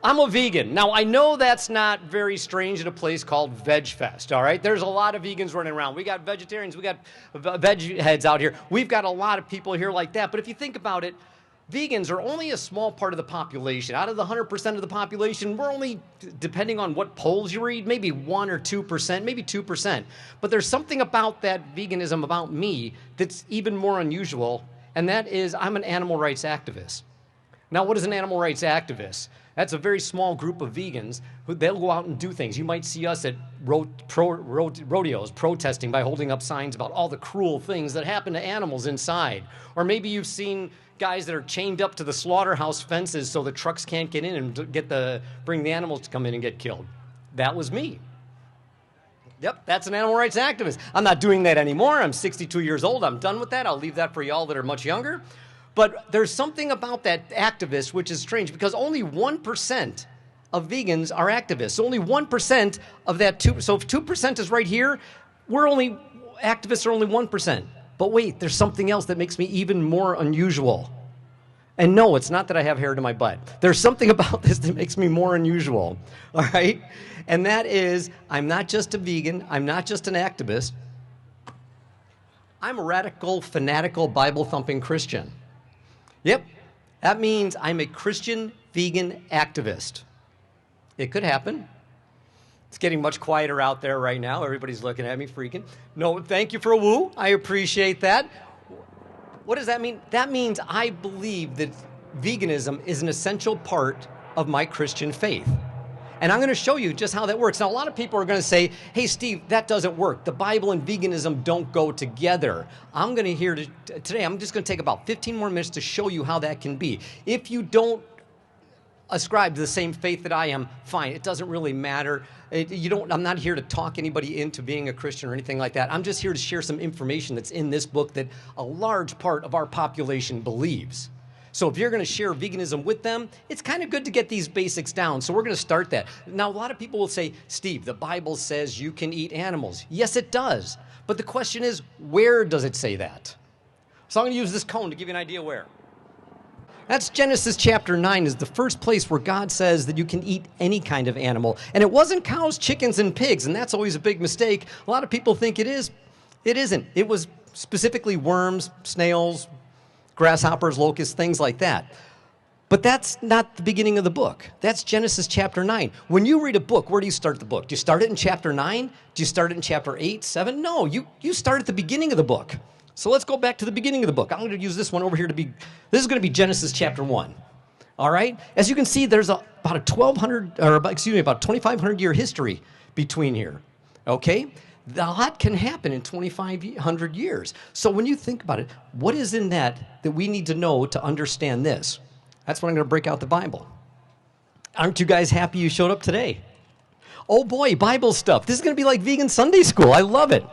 I'm a vegan. Now, I know that's not very strange at a place called Vegfest, all right? There's a lot of vegans running around. We got vegetarians, we got veg heads out here. We've got a lot of people here like that. But if you think about it, vegans are only a small part of the population. Out of the 100% of the population, we're only, depending on what polls you read, maybe 1 or 2%, maybe 2%. But there's something about that veganism, about me, that's even more unusual, and that is I'm an animal rights activist. Now, what is an animal rights activist? That's a very small group of vegans who they'll go out and do things. You might see us at rodeos protesting by holding up signs about all the cruel things that happen to animals inside. Or maybe you've seen guys that are chained up to the slaughterhouse fences so the trucks can't get in and bring the animals to come in and get killed. That was me. Yep, that's an animal rights activist. I'm not doing that anymore. I'm 62 years old. I'm done with that. I'll leave that for y'all that are much younger. But there's something about that activist which is strange because only 1% of vegans are activists. Only 1% of that 2%. So if 2% is right here, activists are only 1%. But wait, there's something else that makes me even more unusual. And no, it's not that I have hair to my butt. There's something about this that makes me more unusual. All right? And that is, I'm not just a vegan. I'm not just an activist. I'm a radical, fanatical, Bible-thumping Christian. Yep, that means I'm a Christian vegan activist. It could happen. It's getting much quieter out there right now. Everybody's looking at me freaking. No, thank you for a woo. I appreciate that. What does that mean? That means I believe that veganism is an essential part of my Christian faith. And I'm going to show you just how that works. Now, a lot of people are going to say, hey, Steve, that doesn't work. The Bible and veganism don't go together. Today, I'm just going to take about 15 more minutes to show you how that can be. If you don't ascribe to the same faith that I am, fine. It doesn't really matter. I'm not here to talk anybody into being a Christian or anything like that. I'm just here to share some information that's in this book that a large part of our population believes. So if you're going to share veganism with them, it's kind of good to get these basics down. So we're going to start that. Now, a lot of people will say, Steve, the Bible says you can eat animals. Yes, it does. But the question is, where does it say that? So I'm going to use this cone to give you an idea where. That's Genesis chapter 9 is the first place where God says that you can eat any kind of animal. And it wasn't cows, chickens, and pigs, and that's always a big mistake. A lot of people think it is. It isn't. It was specifically worms, snails, grasshoppers, locusts, things like that. But that's not the beginning of the book. That's Genesis chapter 9. When you read a book, where do you start the book? Do you start it in chapter 9? Do you start it in chapter 8, 7? No, you start at the beginning of the book. So let's go back to the beginning of the book. I'm going to use this one over here this is going to be Genesis chapter 1. All right? As you can see, there's about a 2,500 year history between here. Okay? A lot can happen in 2,500 years. So when you think about it, what is in that we need to know to understand this? That's when I'm going to break out the Bible. Aren't you guys happy you showed up today? Oh boy, Bible stuff. This is going to be like vegan Sunday school. I love it.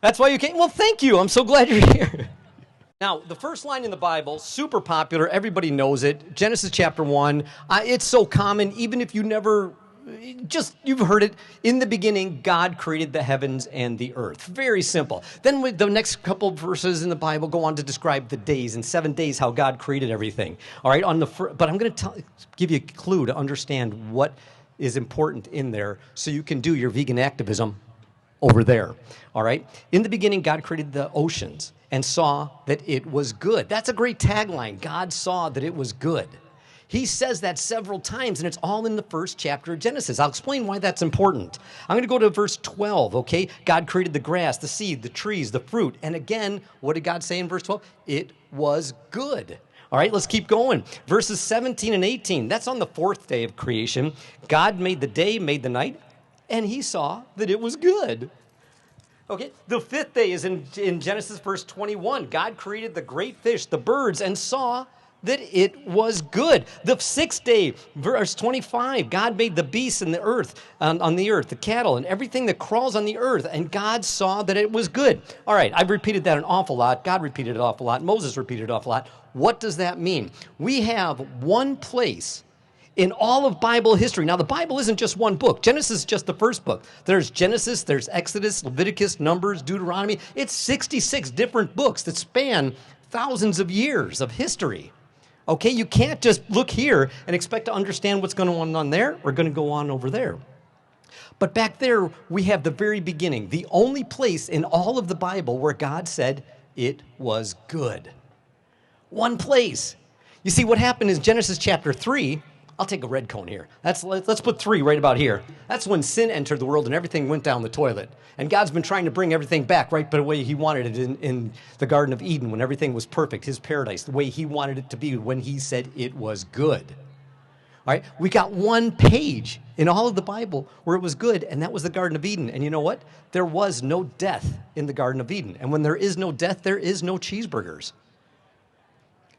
That's why you came? Well, thank you. I'm so glad you're here. Now, the first line in the Bible, super popular. Everybody knows it. Genesis chapter 1. It's so common, even if you never... you've heard it. In the beginning, God created the heavens and the earth. Very simple. Then the next couple of verses in the Bible go on to describe the days. In 7 days, how God created everything. All right. But I'm going to give you a clue to understand what is important in there so you can do your vegan activism over there. All right. In the beginning, God created the oceans and saw that it was good. That's a great tagline. God saw that it was good. He says that several times, and it's all in the first chapter of Genesis. I'll explain why that's important. I'm going to go to verse 12, okay? God created the grass, the seed, the trees, the fruit. And again, what did God say in verse 12? It was good. All right, let's keep going. Verses 17 and 18, that's on the fourth day of creation. God made the day, made the night, and he saw that it was good. Okay, the fifth day is in Genesis verse 21. God created the great fish, the birds, and saw that it was good. The sixth day, verse 25, God made the beasts and the earth, on the earth, the cattle, and everything that crawls on the earth, and God saw that it was good. All right, I've repeated that an awful lot. God repeated it an awful lot. Moses repeated it an awful lot. What does that mean? We have one place in all of Bible history. Now, the Bible isn't just one book. Genesis is just the first book. There's Genesis, there's Exodus, Leviticus, Numbers, Deuteronomy. It's 66 different books that span thousands of years of history. Okay, you can't just look here and expect to understand what's going on there or going to go on over there. But back there, we have the very beginning, the only place in all of the Bible where God said it was good. One place. You see, what happened is Genesis chapter 3, I'll take a red cone here. Let's put 3 right about here. That's when sin entered the world and everything went down the toilet. And God's been trying to bring everything back right the way he wanted it in the Garden of Eden, when everything was perfect, his paradise, the way he wanted it to be when he said it was good. All right, we got one page in all of the Bible where it was good, and that was the Garden of Eden. And you know what? There was no death in the Garden of Eden. And when there is no death, there is no cheeseburgers.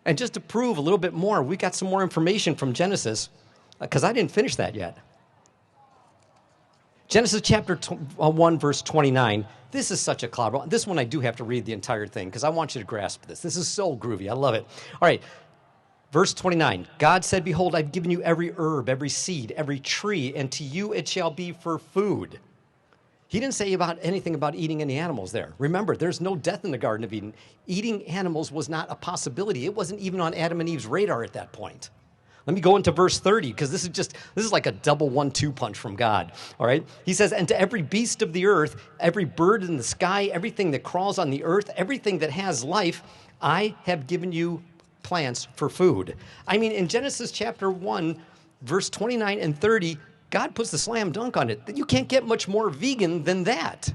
And just to prove a little bit more, we got some more information from Genesis, because I didn't finish that yet. Genesis chapter 1, verse 29. This is such a cloud. This one I do have to read the entire thing, because I want you to grasp this. This is so groovy. I love it. All right. Verse 29, God said, behold, I've given you every herb, every seed, every tree, and to you it shall be for food. He didn't say anything about eating any animals there. Remember, there's no death in the Garden of Eden. Eating animals was not a possibility. It wasn't even on Adam and Eve's radar at that point. Let me go into verse 30, because this is like a double 1-2 punch from God. All right? He says, and to every beast of the earth, every bird in the sky, everything that crawls on the earth, everything that has life, I have given you plants for food. I mean, in Genesis chapter 1, verse 29 and 30, God puts the slam dunk on it. You can't get much more vegan than that.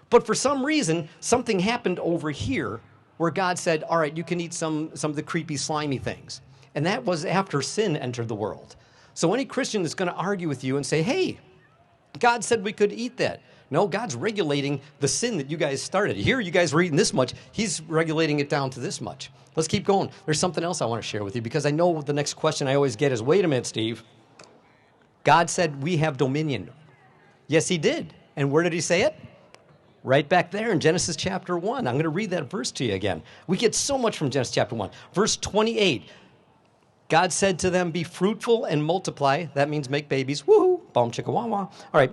But for some reason, something happened over here where God said, all right, you can eat some of the creepy, slimy things. And that was after sin entered the world. So any Christian that's going to argue with you and say, hey, God said we could eat that. No, God's regulating the sin that you guys started. Here you guys were eating this much. He's regulating it down to this much. Let's keep going. There's something else I want to share with you, because I know the next question I always get is, wait a minute, Steve. God said we have dominion. Yes, he did. And where did he say it? Right back there in Genesis chapter 1. I'm going to read that verse to you again. We get so much from Genesis chapter 1. Verse 28. God said to them, be fruitful and multiply. That means make babies. Woohoo! Boom, chicka, wah, wah. All right.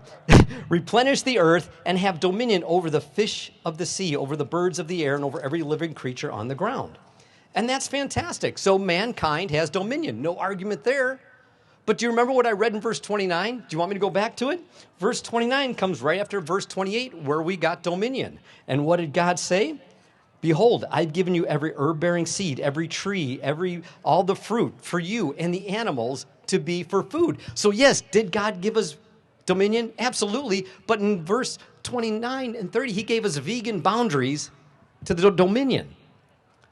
Replenish the earth and have dominion over the fish of the sea, over the birds of the air, and over every living creature on the ground. And that's fantastic. So mankind has dominion. No argument there. But do you remember what I read in verse 29? Do you want me to go back to it? Verse 29 comes right after verse 28, where we got dominion. And what did God say? Behold, I've given you every herb-bearing seed, every tree, all the fruit for you and the animals to be for food. So yes, did God give us dominion? Absolutely. But in verse 29 and 30, he gave us vegan boundaries to the dominion.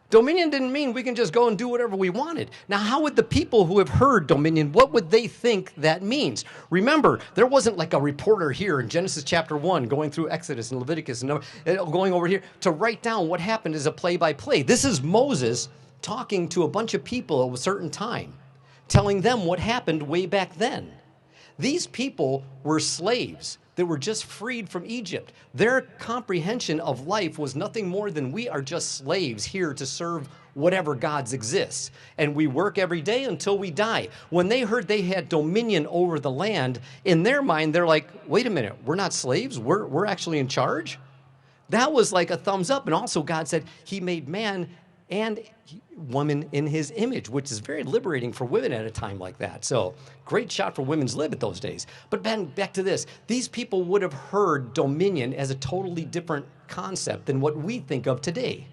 Dominion didn't mean we can just go and do whatever we wanted. Now, how would the people who have heard dominion, what would they think that means? Remember, there wasn't like a reporter here in Genesis chapter 1 going through Exodus and Leviticus and going over here to write down what happened as a play-by-play. This is Moses talking to a bunch of people at a certain time, telling them what happened way back then. These people were slaves that were just freed from Egypt. Their comprehension of life was nothing more than we are just slaves here to serve whatever gods exists. And we work every day until we die. When they heard they had dominion over the land, in their mind, they're like, wait a minute, we're not slaves? We're actually in charge? That was like a thumbs up. And also God said he made man and woman in his image, which is very liberating for women at a time like that. So great shot for women's lib at those days. But back to this. These people would have heard dominion as a totally different concept than what we think of today.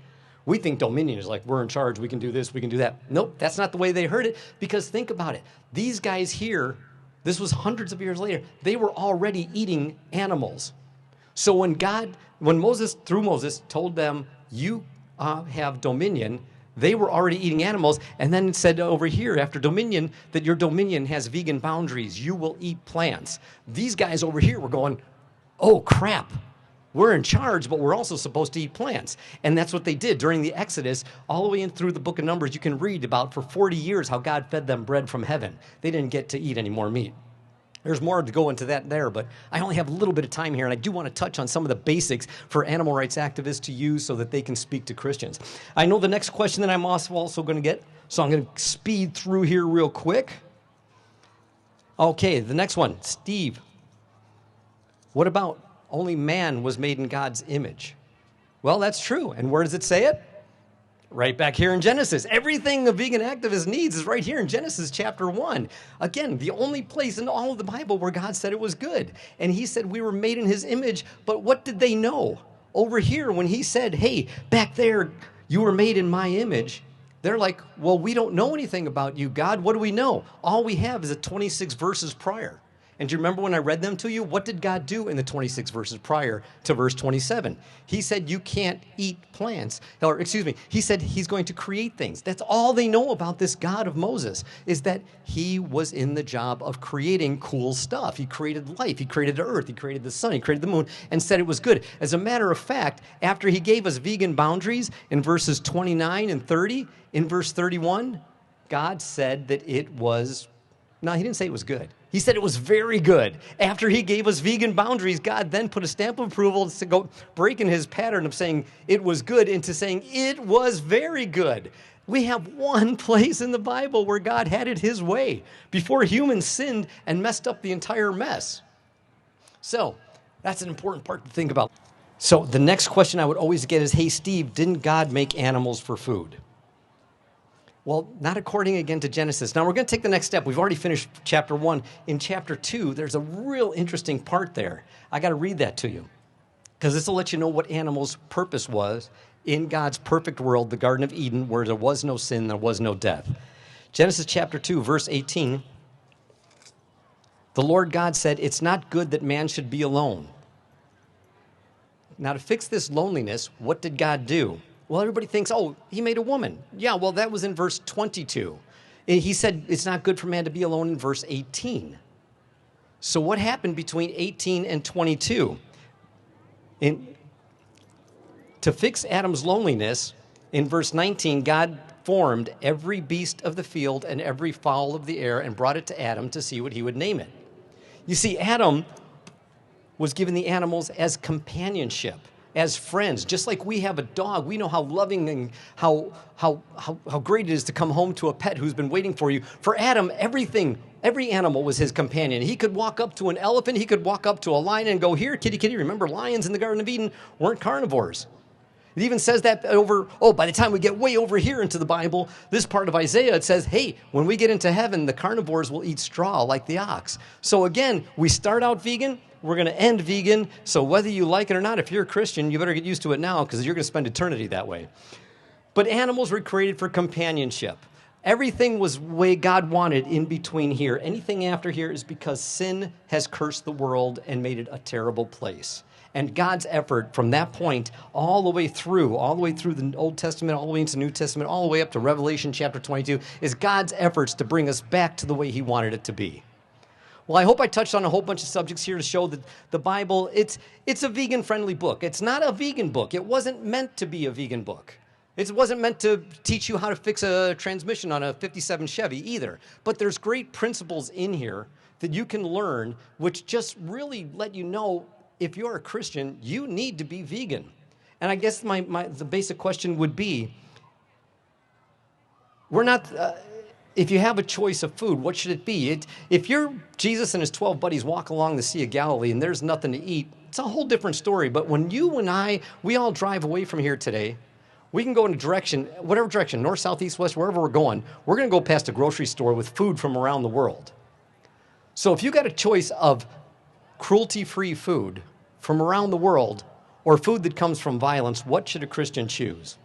We think dominion is like, we're in charge, we can do this, we can do that. Nope, that's not the way they heard it, because think about it. These guys here, this was hundreds of years later, they were already eating animals. So when Moses, through Moses, told them, you have dominion, they were already eating animals, and then it said over here after dominion that your dominion has vegan boundaries. You will eat plants. These guys over here were going, oh crap, we're in charge, but we're also supposed to eat plants. And that's what they did during the Exodus. All the way in through the book of Numbers, you can read about for 40 years how God fed them bread from heaven. They didn't get to eat any more meat. There's more to go into that there, but I only have a little bit of time here, and I do want to touch on some of the basics for animal rights activists to use so that they can speak to Christians. I know the next question that I'm also going to get, so I'm going to speed through here real quick. Okay, the next one. Steve, what about only man was made in God's image? Well, that's true. And where does it say it? Right back here in Genesis. Everything a vegan activist needs is right here in Genesis chapter 1. Again, the only place in all of the Bible where God said it was good. And he said we were made in his image, but what did they know? Over here, when he said, hey, back there, you were made in my image, they're like, well, we don't know anything about you, God. What do we know? All we have is the 26 verses prior. And do you remember when I read them to you? What did God do in the 26 verses prior to verse 27? He said you can't eat plants. Or, excuse me, he said he's going to create things. That's all they know about this God of Moses, is that he was in the job of creating cool stuff. He created life. He created the earth. He created the sun. He created the moon and said it was good. As a matter of fact, after he gave us vegan boundaries in verses 29 and 30, in verse 31, God said that it was, no, he didn't say it was good. He said it was very good. After he gave us vegan boundaries, God then put a stamp of approval to go breaking his pattern of saying it was good into saying it was very good. We have one place in the Bible where God had it his way before humans sinned and messed up the entire mess. So that's an important part to think about. So the next question I would always get is, hey, Steve, didn't God make animals for food? Well, not according again to Genesis. Now we're going to take the next step. We've already finished chapter 1. In chapter 2, there's a real interesting part there. I got to read that to you because this will let you know what animals' purpose was in God's perfect world, the Garden of Eden, where there was no sin, there was no death. Genesis chapter 2, verse 18. The Lord God said, it's not good that man should be alone. Now to fix this loneliness, what did God do? Well, everybody thinks, oh, he made a woman. Yeah, well, that was in verse 22. He said it's not good for man to be alone in verse 18. So what happened between 18 and 22? To fix Adam's loneliness, in verse 19, God formed every beast of the field and every fowl of the air and brought it to Adam to see what he would name it. You see, Adam was given the animals as companionship, as friends. Just like we have a dog, we know how loving and how great it is to come home to a pet who's been waiting for you. For Adam, every animal was his companion. He could walk up to an elephant, he could walk up to a lion and go, here, kitty, kitty. Remember, lions in the Garden of Eden weren't carnivores. It even says that by the time we get way over here into the Bible, this part of Isaiah, it says, hey, when we get into heaven, the carnivores will eat straw like the ox. So again, we start out vegan, we're going to end vegan, so whether you like it or not, if you're a Christian, you better get used to it now because you're going to spend eternity that way. But animals were created for companionship. Everything was the way God wanted in between here. Anything after here is because sin has cursed the world and made it a terrible place. And God's effort from that point all the way through the Old Testament, all the way into the New Testament, all the way up to Revelation chapter 22, is God's efforts to bring us back to the way he wanted it to be. Well, I hope I touched on a whole bunch of subjects here to show that the Bible, it's a vegan-friendly book. It's not a vegan book. It wasn't meant to be a vegan book. It wasn't meant to teach you how to fix a transmission on a 57 Chevy either. But there's great principles in here that you can learn, which just really let you know if you're a Christian, you need to be vegan. And I guess the basic question would be, if you have a choice of food, what should it be? If you're Jesus and his 12 buddies walk along the Sea of Galilee and there's nothing to eat, it's a whole different story. But when you and I, we all drive away from here today, we can go in a direction, whatever direction, north, south, east, west, wherever we're going to go past a grocery store with food from around the world. So if you got a choice of cruelty-free food from around the world or food that comes from violence, what should a Christian choose?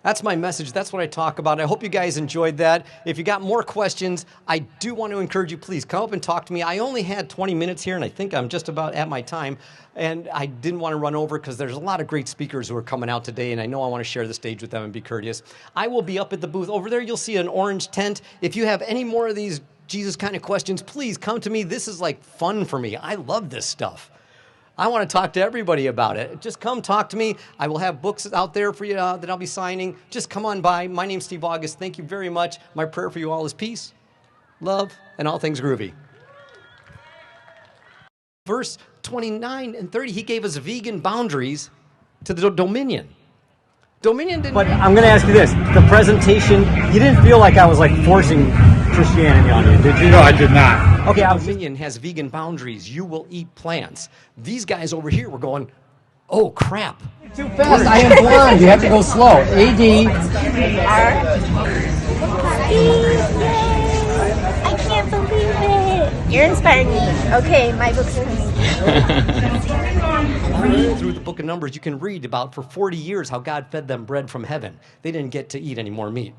That's my message. That's what I talk about. I hope you guys enjoyed that. If you got more questions, I do want to encourage you, please come up and talk to me. I only had 20 minutes here, and I think I'm just about at my time. And I didn't want to run over because there's a lot of great speakers who are coming out today, and I know I want to share the stage with them and be courteous. I will be up at the booth. Over there, you'll see an orange tent. If you have any more of these Jesus kind of questions, please come to me. This is like fun for me. I love this stuff. I want to talk to everybody about it. Just come talk to me. I will have books out there for you that I'll be signing. Just come on by. My name's Steve August. Thank you very much. My prayer for you all is peace, love, and all things groovy. Verse 29 and 30, he gave us vegan boundaries to the dominion. Dominion didn't... But I'm going to ask you this. The presentation, you didn't feel like I was like forcing Christianity on you, did you? No, I did not. Okay, Dominion has vegan boundaries. You will eat plants. These guys over here were going, Oh, crap. Too fast. I am blind. You have to go slow. A-D. I can't believe it. You're inspiring me. Okay, my book's coming. Through the book of Numbers, you can read about for 40 years how God fed them bread from heaven. They didn't get to eat any more meat.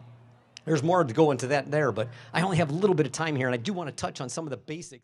There's more to go into that there, but I only have a little bit of time here, and I do want to touch on some of the basics.